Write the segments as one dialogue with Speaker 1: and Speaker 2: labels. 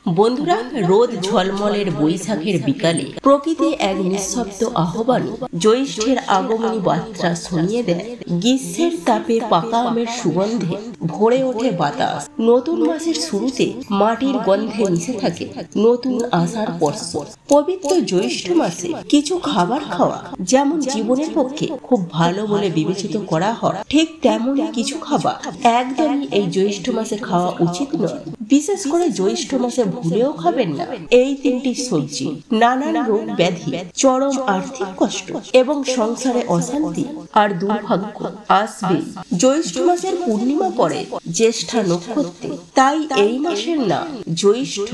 Speaker 1: বন্ধুরা, রোদ ঝলমলের বৈশাখের বিকালে প্রকৃতি এক নিঃশব্দ আহ্বান জ্যৈষ্ঠের আগমনী বার্তা শুনিয়ে দেয়। গ্রীষ্মের তাপে পাকা আমের সুগন্ধে ভরে ওঠে বাতাস। নতুন মাসের শুরুতে মাটির গন্ধে মিশে থাকে নতুন আশার স্পর্শ। পবিত্র জ্যৈষ্ঠ মাসে কিছু খাবার খাওয়া যেমন জীবনের পক্ষে খুব ভালো বলে বিবেচিত করা হয়, ঠিক তেমনই কিছু খাবার একদমই এই জ্যৈষ্ঠ মাসে খাওয়া উচিত নয়। বিশেষ করে জ্যৈষ্ঠ মাসে ভুলেও খাবেন না এই তিনটি সবজি। নানান রোগ ব্যাধি, চরম আর্থিক কষ্ট এবং সংসারে অশান্তি আর দুর্ভাগ্য আসবে। জ্যৈষ্ঠ মাসের পূর্ণিমা পড়ে জ্যেষ্ঠা নক্ষত্রে, তাই এই মাসের নাম জ্যৈষ্ঠ।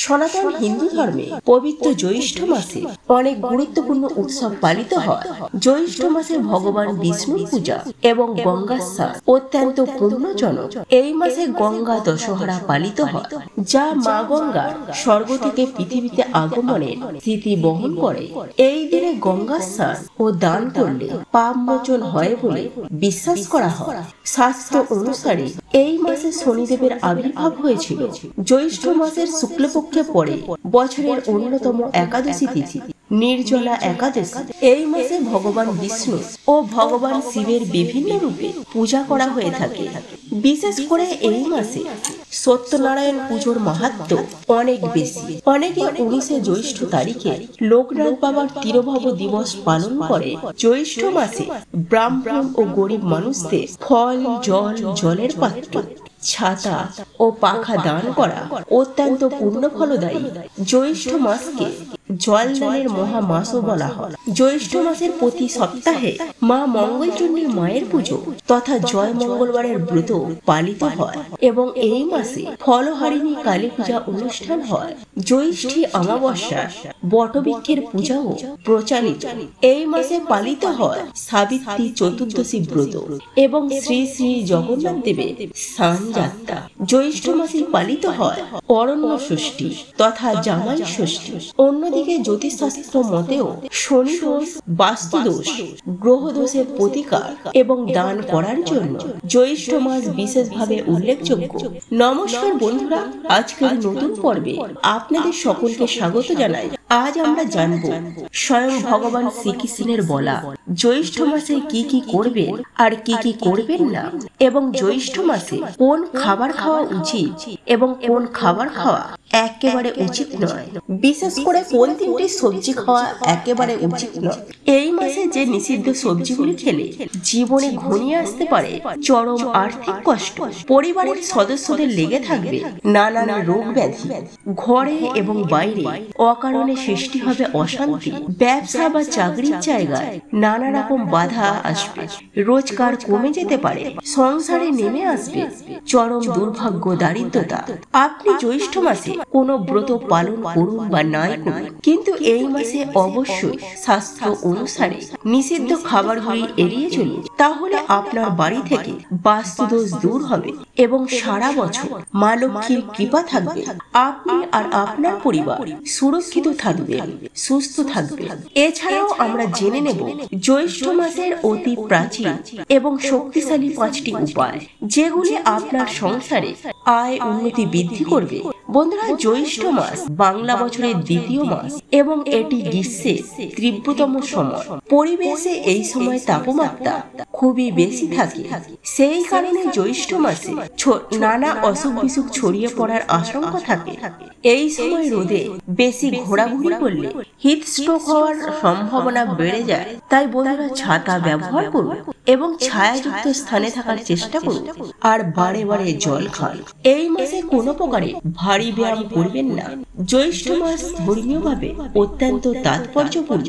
Speaker 1: সনাতন হিন্দু ধর্মে পবিত্র জ্যৈষ্ঠ মাসে অনেক গুরুত্বপূর্ণ উৎসব পালিত হয়। জ্যৈষ্ঠ মাসে ভগবান বিষ্ণুর পূজা এবং গঙ্গা স্নান অত্যন্ত পুণ্যজনক। এই মাসে গঙ্গা দশহরা পালিত হয়, যা মা গঙ্গার স্বর্গ থেকে পৃথিবীতে আগমনের স্মৃতি বহন করে। এই দিনে গঙ্গা স্নান ও দান করলে পাপ মোচন হয় বলে বিশ্বাস করা হয়। শাস্ত্র অনুসারে এই মাসে শনিদেবের আবির্ভাব হয়েছিল। জ্যৈষ্ঠ মাসের শুক্লপক্ষে পড়ে বছরের অন্যতম একাদশী তিথি নির্জলা একাদশী। এই মাসে ভগবান বিষ্ণু ও ভগবান শিবের বিভিন্ন রূপে পূজা করা হয়ে থাকে। বিশেষ করে এই মাসে সত্যনারায়ণ পুজোর মাহাত্ম্য অনেক বেশি। অনেকে 19শে জ্যৈষ্ঠ তারিখে লোকনাথ বাবার তিরোভাব দিবস পালন করে। জ্যৈষ্ঠ মাসে ব্রাহ্মণ ও গরিব মানুষদের ফল, জলের পাত্র, ছাতা ও পাখা দান করা অত্যন্ত পুণ্য ফলদায়ী। জ্যৈষ্ঠ মাসকে জল দানের মহা মাসও বলা হয়। জ্যৈষ্ঠ মাসের প্রতি সপ্তাহে মা মঙ্গলচণ্ডী মায়ের পুজো তথা জয় মঙ্গলবারের ব্রত পালিত হয় এবং এই মাসে ফলহারিণী কালী পূজা অনুষ্ঠান হয়। জ্যৈষ্ঠী অমাবস্যা বটবৃক্ষের পূজাও প্রচারিত। এই মাসে পালিত হয় সাবিত্রী চতুর্দশী ব্রত এবং শ্রী শ্রী জগন্নাথ দেবের স্নান যাত্রা। জ্যৈষ্ঠ মাসে পালিত হয় অরণ্য ষষ্ঠী তথা জামাই ষষ্ঠী। অন্যদিকে জ্যোতিষশাস্ত্র মতেও শনি দোষ, বাস্তু দোষ, গ্রহ দোষের প্রতিকার এবং দান করার জন্য জ্যৈষ্ঠ মাস বিশেষভাবে উল্লেখযোগ্য। নমস্কার বন্ধুরা, আজকের নতুন পর্বে আপনাদের সকলকে স্বাগত জানাই। আজ আমরা জানব স্বয়ং ভগবান শ্রীকৃষ্ণের বলা জ্যৈষ্ঠ মাসে কি কি করবেন আর কি কি করবেন না, এবং জ্যৈষ্ঠ মাসে কোন খাবার খাওয়া উচিত এবং কোন খাবার খাওয়া একেবারে উচিত নয়। বিশেষ করে কোন তিনটি সবজি খাওয়া একেবারে উচিত নয়। এই মাসে যে নিষিদ্ধ সবজিগুলি খেলে জীবনে ঘনিয়ে আসতে পারে চরম আর্থিক কষ্ট, পরিবারের সদস্যদের লেগে থাকবে নানান রোগ ব্যাধি, ঘরে এবং বাইরে অকারণে সৃষ্টি হবে অশান্তি, ব্যবসা বা চাকরির জায়গায় নানা রকম বাধা আসবে, রোজগার কমে যেতে পারে, সংসারে নেমে আসবে চরম দুর্ভাগ্য, দারিদ্রতা। আপনি জ্যৈষ্ঠ মাসে কোনো ব্রত পালন করুন বা নাই করুন, কিন্তু এই মাসে অবশ্যই শাস্ত্র অনুসারে নিষিদ্ধ খাবারগুলি এড়িয়ে চলুন। তাহলে আপনার বাড়ি থেকে বাস্তুদোষ দূর হবে এবং সারা বছর মা লক্ষ্মীর কৃপা থাকবে। আপনি আর আপনার পরিবার সুরক্ষিত থাকবেন, সুস্থ থাকবেন। এছাড়াও আমরা জেনে নেব জ্যৈষ্ঠ মাসের অতি প্রাচীন এবং শক্তিশালী 5টি উপায়, যেগুলি আপনার সংসারে আয় উন্নতি বৃদ্ধি করবে। বন্ধুরা, জ্যৈষ্ঠ মাস বাংলা বছরের দ্বিতীয় মাস এবং এটি গ্রীষ্মের তীব্রতম সময়। পরিবেশে এই সময় তাপমাত্রা খুবই বেশি থাকে। সেই কারণে জ্যৈষ্ঠ মাসে নানা অসুখ বিসুখ ছড়িয়ে পড়ার আশঙ্কা থাকে। এই সময় রোদে বেশি ঘোরাঘুরি করলে হিট স্ট্রোক হওয়ার সম্ভাবনা বেড়ে যায়। তাই বন্ধুরা, ছাতা ব্যবহার করুন এবং ছায়াযুক্ত স্থানে থাকার চেষ্টা করুন আর বারে বারে জল খান। এই মাসে কোনো প্রকারে ভারী ব্যায়াম করবেন না। জ্যৈষ্ঠ মাস ধর্মীয়ভাবে অত্যন্ত তাৎপর্যপূর্ণ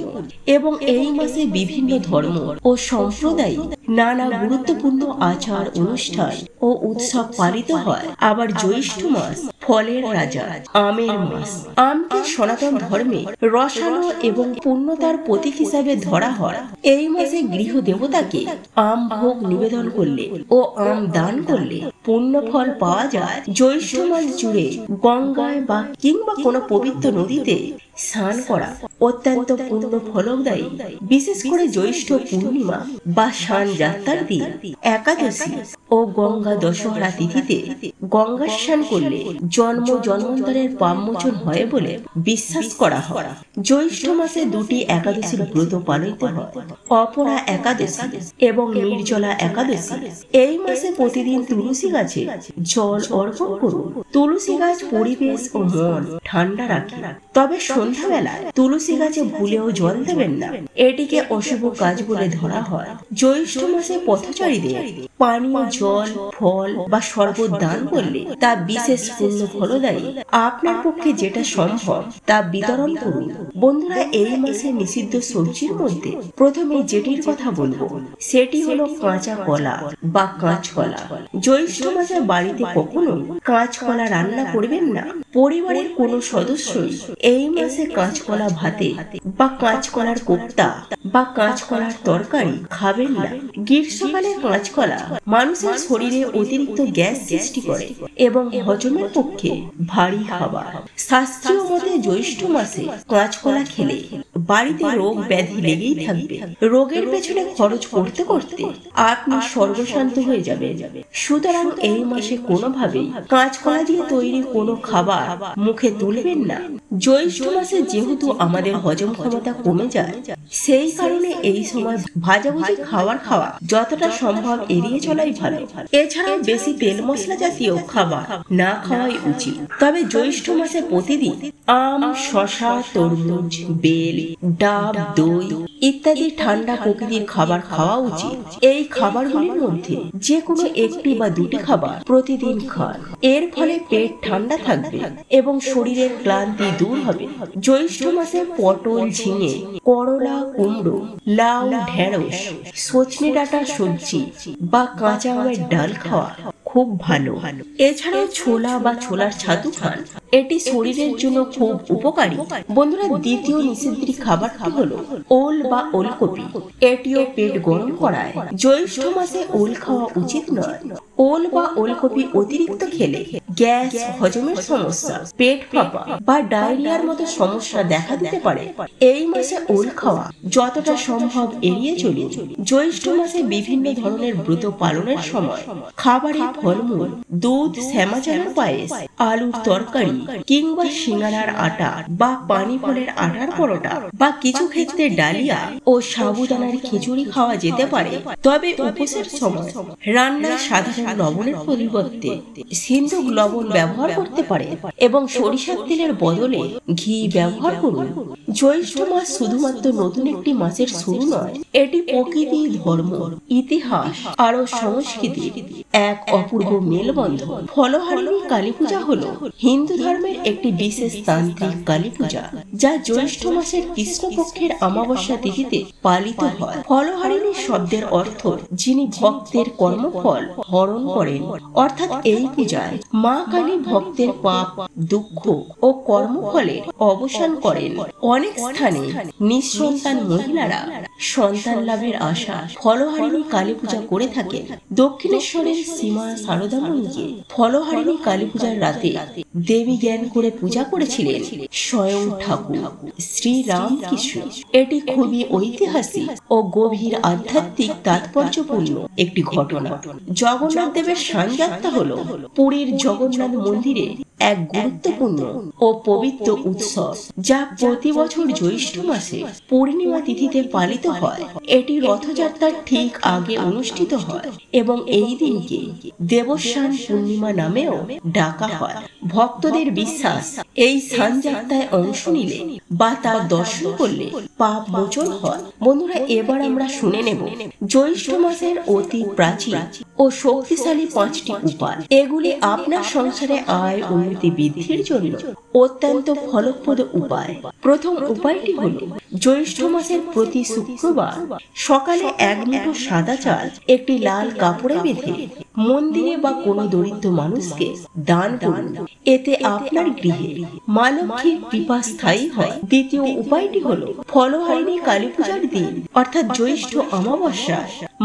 Speaker 1: এবং এই মাসে বিভিন্ন ধর্ম ও সম্প্রদায় নানা গুরুত্বপূর্ণ আচার অনুষ্ঠান ও উৎসব পালিত হয়। আবার জ্যৈষ্ঠ মাস ফলের রাজা, আমের মাস। আমকে সনাতন ধর্মে রসালো এবং পূর্ণতার প্রতীক হিসাবে ধরা হয়। এই মাসে গৃহ দেবতাকে আম ভোগ নিবেদন করলে ও আম দান করলে পূর্ণ ফল পাওয়া যায়। জ্যৈষ্ঠ মাস জুড়ে গঙ্গায় বা কিংবা কোনো পবিত্র নদীতে স্নান করা অত্যন্ত পুণ্য ফলদায়ী। বিশেষ করে জ্যৈষ্ঠ পূর্ণিমা বা শান যাত্রার দিন, একাদশী ও গঙ্গা দশহরা তিথিতে গঙ্গা স্নান করলে জন্ম জন্মান্তরের পাপমোচন হয় বলে বিশ্বাস করা হয়। জ্যৈষ্ঠ মাসে দুটি একাদশীর ব্রত পালিত হয়, অপরা একাদশী এবং নির্জলা একাদশী। এই মাসে প্রতিদিন তুলসী গাছে জল অর্পণ করুন। তুলসী গাছ পরিবেশ ও মন ঠান্ডা রাখে, তবে সন্ধ্যাবেলায় তুলসী গাছে ভুলেও জল দেবেন না, এটিকে অশুভ কাজ বলে ধরা হয়। জ্যৈষ্ঠ মাসে পথচারীদের পানীয় জল, ফল বা শরবত দান করলে তা বিশেষ পুণ্য ফলদায়ী। আপনার পক্ষে যেটা সম্ভব তা বিতরণ করুন। বন্ধুরা, এই মাসে নিষিদ্ধ সবজির মধ্যে প্রথমে যেটির কথা বলবো সেটি হলো কাঁচা কলা বা কাঁচকলা। জ্যৈষ্ঠ মাসে বাড়িতে কখনো কাঁচকলা রান্না করবেন না। পরিবারের কোনো সদস্যই এই মাসে কাঁচকলা ভাতে বা কাঁচকলার কোপ্তা বা কাঁচকলার তরকারি খাবেন না। গ্রীষ্মকালে কাঁচকলা মানুষের শরীরে অতিরিক্ত গ্যাস সৃষ্টি করে এবং হজমের পক্ষে ভারী খাবার। শাস্ত্রীয় মতে জ্যৈষ্ঠ মাসে কাঁচকলা খেলে বাড়িতে রোগ ব্যাধি লেগেই থাকবে। রোগের পেছনে খরচ করতে করতে আপনি সর্বশান্ত হয়ে যাবেন। সুতরাং এই মাসে কোনোভাবেই কাঁচকলা দিয়ে তৈরি কোনো খাবার মুখে তুলবেন না। জ্যৈষ্ঠ মাসে যেহেতু আমাদের হজম ক্ষমতা কমে যায়, সেই কারণে এই সময় ভাজাভুজি খাবার খাওয়া যতটা সম্ভব এড়িয়ে চলাই ভালো। এছাড়াও বেশি তেল মশলা জাতীয় খাবার না খাওয়াই উচিত। তবে জ্যৈষ্ঠ মাসে প্রতিদিন আম, শশা, তরমুজ, বেল, ডাব, দই ইত্যাদি ঠান্ডা প্রকৃতির খাবার খাওয়া উচিত। এই খাবারগুলির মধ্যে যে কোনো একটি বা দুটি খাবার প্রতিদিন খান। এর ফলে পেট ঠান্ডা থাকবে এবং শরীরের ক্লান্তি দূর হবে। জ্যৈষ্ঠ মাসে পটল, ঝিঙে, করলা, কুমড়ো, লাউ, ঢেঁড়স, সজনে ডাঁটার সবজি বা কাঁচা আমের ডাল খাওয়া খুব ভালো। এছাড়াও ছোলা বা ছোলার ছাতু খান, এটি শরীরের জন্য খুব উপকারী। বন্ধুরা, দ্বিতীয় নিষিদ্ধ খাবারটি হলো ওল বা ওলকপি। এটিও পেট গরম করায়। জ্যৈষ্ঠ মাসে ওল খাওয়া উচিত নয়। ওল বা ওলকপি অতিরিক্ত খেলে গ্যাস, হজমের সমস্যা, পেট ফাঁপা বা ডায়রিয়ার মতো সমস্যা দেখা দিতে পারে। এই মাসে ওল খাওয়া যতটা সম্ভব এড়িয়ে চলুন। জ্যৈষ্ঠ মাসে বিভিন্ন ধরনের ব্রত পালনের সময় খাবারে ফলমূল, দুধ, শ্যামাচানার পায়েস, আলুর তরকারি কিংবা সিঙ্গারার আটা বা পানি ফলের আটার পরোটা বা কিছু ক্ষেত্রে ডালিয়া ও সাবুদানার খিচুড়ি খাওয়া যেতে পারে। তবে উপোসের সময় রান্নায় সাধারণ লবণের পরিবর্তে সিন্ধুক লবণ ব্যবহার করতে পারে এবং সরিষার তেলের বদলে ঘি ব্যবহার করুন। জ্যৈষ্ঠ মাস শুধুমাত্র নতুন একটি মাসের শুরু নয়, এটি প্রকৃতি, ধর্ম, ইতিহাস আর সংস্কৃতির এক অপূর্ব মেলবন্ধন। ফলহারিণী কালী পূজা হলো হিন্দু ধর্মের একটি বিশেষ তান্ত্রিক কালী পূজা, যা জ্যৈষ্ঠ মাসের কৃষ্ণপক্ষের অমাবস্যা তিথিতে পালিত হয়। ফলহারিণী শব্দের অর্থ যিনি ভক্তের কর্মফল হরণ করেন, অর্থাৎ এই পূজায় মা কালী ভক্তের পাপ, দুঃখ ও কর্মফলের অবসান করেন। অনেক স্থানে নিঃসন্তান মহিলারা সন্তান লাভের আশা ফলহারিণী কালী পূজা করে থাকেন। দক্ষিণেশ্বরের সীমা সারদা মন্দিরে ফলহারিণী কালী পূজার রাতে দেবী জ্ঞান করে পূজা করেছিলেন স্বয়ং ঠাকুর শ্রী রামকৃষ্ণ। এটি খুবই ঐতিহাসিক ও গভীর আধ্যাত্মিক তাৎপর্যপূর্ণ একটি ঘটনা। জগন্নাথ দেবের সানযাত্রা হলো পুরীর জগন্নাথ মন্দিরে এক গুরুত্বপূর্ণ ও পবিত্র উৎসব, যা প্রতি বছর জ্যৈষ্ঠ মাসে পূর্ণিমা তিথিতে পালিত হয়। এটি রথযাত্রার ঠিক আগে অনুষ্ঠিত হয় এবং এই দিনকে দেবস্নান পূর্ণিমা নামেও ডাকা হয়। ভক্তদের বিশ্বাস, এই সানযাত্রায় অংশ নিলে বা তার দর্শন করলে পাপ মোচন হয়। বন্ধুরা, এবার আমরা শুনে নেব জ্যৈষ্ঠ মাসের অতি প্রাচীন ও শক্তিশালী 5টি উপায়। এগুলি আপনার সংসারে আয় উন্নতি বৃদ্ধির জন্য অত্যন্ত ফলপ্রদ উপায়। প্রথম উপায়টি হল জ্যৈষ্ঠ মাসের প্রতি শুক্রবার সকালে 1 মুঠো সাদা চাল একটি লাল কাপড়ে বেঁধে মন্দিরে বা কোনো দরিদ্র মানুষকে দান করুন। এতে আপনার গৃহে মা লক্ষ্মীর কৃপা স্থায়ী হয়। দ্বিতীয় উপায়টি হলো ফলহারিণী কালী পূজার দিন অর্থাৎ জ্যৈষ্ঠ অমাবস্যা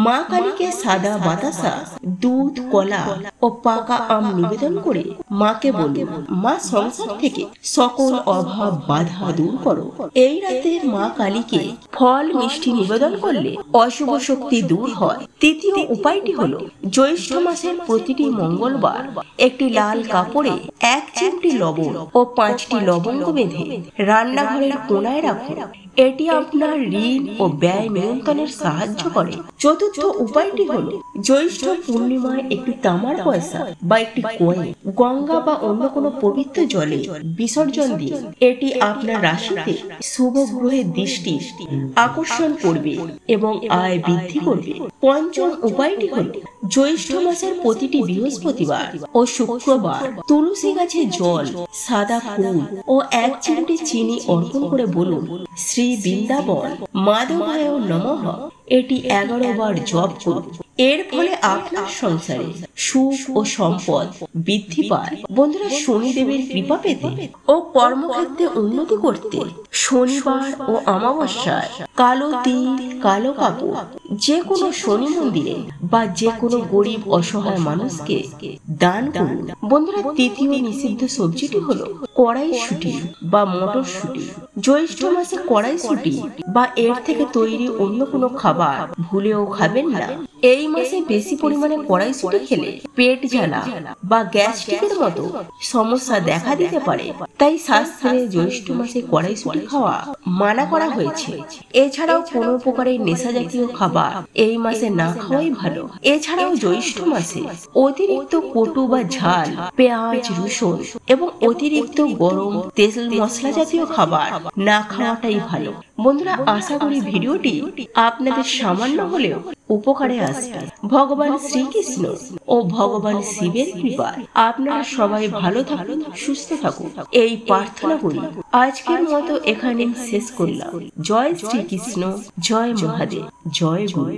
Speaker 1: মা কালীকে সাদা বাতাসা, দুধ, কলা ও পাকা আম নিবেদন করে মাকে বলুন, মা সংসার থেকে সকল অভাব বাধা দূর করো। এই রাতে মা কালীকে ফল মিষ্টি নিবেদন করলে অশুভ শক্তি দূর হয়। তৃতীয় উপায়টি হলো জ্যৈষ্ঠ মাসের প্রতিটি মঙ্গলবার একটি লাল কাপড়ে 1 চিমটি লবণ ও 5টি লবঙ্গ বেঁধে রান্নাঘরের কোণায় রাখুন। এটি আপনার ঋণ ও ব্যয় নিয়ন্ত্রণের সাহায্য করে। চতুর্থ উপায়টি হলো জ্যৈষ্ঠ পূর্ণিমায় একটি তামার পয়সা বা একটি কয়েন গঙ্গা বা অন্য কোনো পবিত্র জলে বিসর্জন দিন। এটি আপনার রাশিতে শুভ গ্রহের দৃষ্টি আকর্ষণ করবে এবং আয় বৃদ্ধি করবে। পঞ্চম উপায়টি হলো জ্যৈষ্ঠ মাসের প্রতিটি বৃহস্পতিবার ও শুক্রবার তুলসী গাছে জল, সাদা ফুল ও 1 চিমটি চিনি অর্পণ করে বলুন, শ্রী বৃন্দাবন মাধবায় নমঃ। এটি 11 বার জপ করুন। এর ফলে আপনার সংসারে সুখ ও সম্পদ বৃদ্ধি পায়। বন্ধুরা, শনিদেবের কৃপা পেতে ও কর্মক্ষেত্রে উন্নতি করতে শনিবার ও অমাবস্যায় কালো তিল, কালো কাপড় যে কোনো শনি মন্দিরে বা যে কোনো গরিব অসহায় মানুষকে দান করুন। বন্ধুরা, তৃতীয় নিষিদ্ধ সবজিটি হলো কড়াইশুঁটি বা মটরশুঁটি। জ্যৈষ্ঠ মাসে কড়াইশুঁটি বা এর থেকে তৈরি অন্য কোনো খাবার ভুলেও খাবেন না। এই মাসে বেশি পরিমাণে কড়াইশুঁটি খেলে পেট জ্বালা বা গ্যাস্ট্রিকের মতো সমস্যা দেখা দিতে পারে। তাই শাস্ত্রে জ্যৈষ্ঠ মাসে কড়াইশুঁটি খাওয়া মানা করা হয়েছে। এছাড়াও কোনো প্রকারের নেশা জাতীয় খাবার এই মাসে না খাওয়াই ভালো। এছাড়াও জ্যৈষ্ঠ মাসে অতিরিক্ত কটু বা ঝাল, পেঁয়াজ, রসুন এবং অতিরিক্ত গরম তেল মশলা জাতীয় খাবার না খাওয়াটাই ভালো। বন্ধুরা, আশা করি ভিডিওটি আপনাদের সামান্য হলেও উপকারে আসবে। ভগবান শ্রীকৃষ্ণ ও ভগবান শিবের কৃপায় আপনারা সবাই ভালো থাকুন, সুস্থ থাকুন এই প্রার্থনা করি। আজকের মতো এখানে শেষ করলাম। জয় শ্রীকৃষ্ণ, জয় মহাদেব, জয় গুরু।